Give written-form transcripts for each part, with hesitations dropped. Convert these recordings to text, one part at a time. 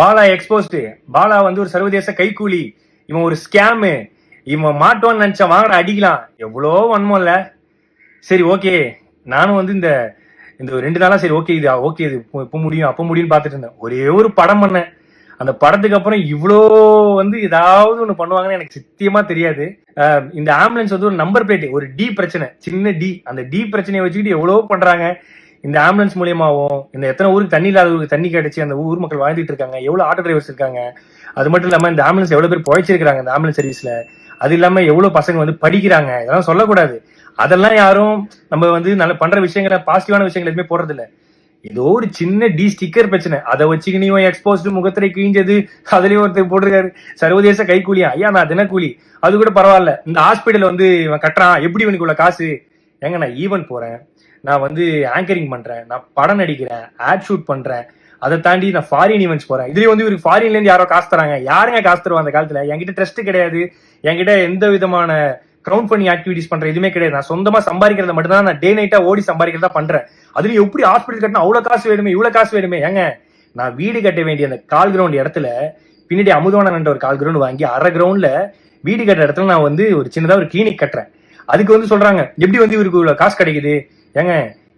Bala exposed, Bala வந்து ஒரு சர்வதேச கைக்கூலி, இவன் ஒரு ஸ்கேமு, இவன் மாட்டோன்னு நினைச்சா வாங்கடா அடிக்கலாம். எவ்வளோ வன்மம் இல்ல. சரி ஓகே, நானும் வந்து இந்த இந்த 2 நாளா சரி ஓகே இது ஓகே இது இப்ப முடியும் அப்ப முடியும்னு பாத்துட்டு இருந்தேன். ஒரே ஒரு படம் பண்ணேன். அந்த படத்துக்கு அப்புறம் இவ்வளோ வந்து ஏதாவது ஒண்ணு பண்ணுவாங்கன்னு எனக்கு சத்தியமா தெரியாது. இந்த ஆம்புலன்ஸ் வந்து ஒரு நம்பர் பிளேட், ஒரு டி பிரச்சனை, சின்ன டி, அந்த டி பிரச்சனையை வச்சுக்கிட்டு எவ்வளவு பண்றாங்க. இந்த ஆம்புலன்ஸ் மூலியமாவும் இந்த எத்தனை ஊருக்கு தண்ணி இல்லாதவங்களுக்கு தண்ணி கிடைச்சி அந்த ஊர் மக்கள் வாழ்ந்துட்டு இருக்காங்க, எவ்வளவு ஆட்டோ டிரைவர்ஸ் இருக்காங்க. அது மட்டும் இல்லாம இந்த ஆம்புலன்ஸ் எவ்வளவு பேர் பொழைச்சிருக்காங்க இந்த ஆம்புலன்ஸ் சர்வீஸ்ல. அது இல்லாம எவ்வளவு பசங்க வந்து படிக்கிறாங்க, இதெல்லாம் சொல்லக்கூடாது. அதெல்லாம் யாரும் நம்ம வந்து நல்ல பண்ற விஷயங்களை பாசிட்டிவான விஷயங்கள் எதுவுமே போடுறது இல்ல. ஏதோ ஒரு சின்ன டி ஸ்டிக்கர் பிரச்சனை, அதை வச்சுக்கினு எக்ஸ்போஸ்டு முகத்திரை கிழிஞ்சது, அதுலயும் ஒருத்தர் போட்டிருக்காரு சர்வதேச கைக்கூலியா. ஐயா நான் தினக்கூலி, அது கூட பரவாயில்ல. இந்த ஹாஸ்பிட்டல் வந்து இவன் கட்டுறான், எப்படி இவனுக்கு உள்ள காசு? ஏங்க நான் ஈவென்ட் போறேன், நான் வந்து ஆங்கரிங் பண்றேன், நான் படம் நடிக்கிறேன், ஆட் ஷூட் பண்றேன், அதை தாண்டி நான் ஃபாரின் ஈவெண்ட்ஸ் போறேன். இதுலயும் வந்து இவருக்கு ஃபாரின்ல இருந்து யாரோ காசு தராங்க. யாருங்க காசு தருவா அந்த காலத்துல? என்கிட்ட ட்ரஸ்ட் கிடையாது, என்கிட்ட எந்த விதமான கிரவுண்ட் பண்ணி ஆக்டிவிட்டிஸ் பண்ற எதுவுமே கிடையாது. நான் சொந்தமா சம்பாதிக்கிறத மட்டும் தான், நான் டே நைட்டா ஓடி சம்பாதிக்கிறதா பண்றேன். அதுலயும் எப்படி ஹாஸ்பிட்டல் கட்டினா அவ்வளவு காசு வேணுமே, இவ்வளவு காசு வேணுமே? ஏங்க நான் வீடு கட்ட வேண்டிய அந்த கால் கிரவுண்ட் இடத்துல பின்னாடி அமுதவானன் ஒரு கால் கிரவுண்ட் வாங்கி அரை கிரவுண்ட்ல வீடு கட்டுற இடத்துல நான் வந்து ஒரு சின்னதா ஒரு கிளினிக் கட்டுறேன். அதுக்கு வந்து சொல்றாங்க எப்படி வந்து இவருக்கு இவ்வளவு காசு கிடைக்குது? ஏங்க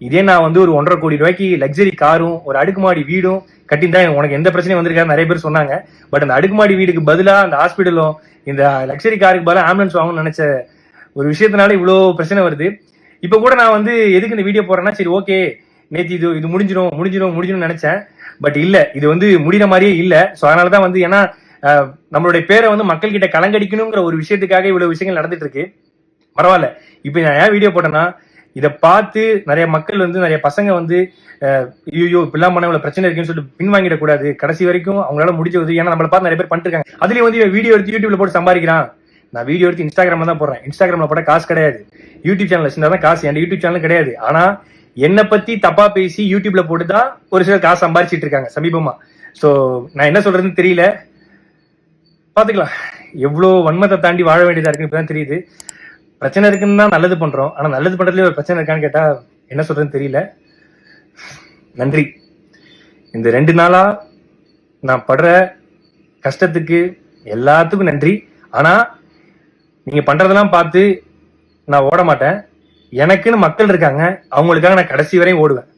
இதே நான் வந்து ஒரு 1.5 கோடி ரூபாய்க்கு லக்ஸரி காரும் ஒரு அடுக்குமாடி வீடும் கட்டியிருந்தா உனக்கு எந்த பிரச்சனையும் வந்திருக்காரு நிறைய பேர் சொன்னாங்க. பட் அந்த அடுக்குமாடி வீடுக்கு பதிலா அந்த ஹாஸ்பிட்டலும் இந்த லக்ஸரி காருக்கு பதிலாக ஆம்புலன்ஸ் வாங்கணும்னு நினைச்ச ஒரு விஷயத்தினால இவ்வளவு பிரச்சனை வருது. இப்ப கூட நான் வந்து எதுக்கு இந்த வீடியோ போறேன்னா, சரி ஓகே நேற்று இது முடிஞ்சிடும் நினைச்சேன். பட் இல்ல, இது வந்து முடிகிற மாதிரியே இல்ல. சோ அதனாலதான் வந்து ஏன்னா நம்மளுடைய பேரை வந்து மக்கள் கிட்ட கலங்கடிக்கணுங்கிற ஒரு விஷயத்துக்காக இவ்வளவு விஷயங்கள் நடந்துட்டு இருக்கு. பரவாயில்ல. இப்ப நான் ஏன் வீடியோ போட்டேன்னா, இதை பார்த்து நிறைய மக்கள் வந்து நிறைய பசங்க வந்து ஐயோ இப்பெல்லாம் பண்ண இவ்வளவு பிரச்சனை இருக்குன்னு சொல்லிட்டு பின்வாங்கிடக் கூடாது. கடைசி வரைக்கும் அவங்களால முடிஞ்ச உதவி, ஏன்னா நம்மளை பார்த்து நிறைய பேர் பண்ணிட்டு இருக்காங்க. அதுலயும் வந்து வீடியோ எடுத்து யூடியூப்ல போட்டு சம்பாதிக்கிறான். நான் வீடியோ எடுத்து இன்ஸ்டாகிராம்ல தான் போடுறேன். இன்ஸ்டாகிராம்ல போட காசு கிடையாது. யூடியூப் சேனல் வச்சிருந்தா காசு. என் யூடியூப் சேனல் கிடையாது. ஆனா என்னை பத்தி தப்பா பேசி யூடியூப்ல போட்டுதான் ஒரு சிலர் காசு சம்பாதிச்சிட்டு இருக்காங்க சமீபமா. சோ நான் என்ன சொல்றதுன்னு தெரியல. பாத்துக்கலாம். எவ்வளவு வன்மத்தை தாண்டி வாழ வேண்டியதா இருக்குன்னு இப்பதான் தெரியுது. பிரச்சனை இருக்குன்னு தான் நல்லது பண்றோம். ஆனா நல்லது பண்றதுலயே ஒரு பிரச்சனை இருக்கான்னு கேட்டா என்ன சொல்றதுன்னு தெரியல. நன்றி. இந்த 2 நாளா நான் படுற கஷ்டத்துக்கு எல்லாத்துக்கும் நன்றி. ஆனா நீங்க பண்றதெல்லாம் பார்த்து நான் ஓட மாட்டேன். எனக்குன்னு மக்கள் இருக்காங்க, அவங்களுக்காக நான் கடைசி வரையும் ஓடுவேன்.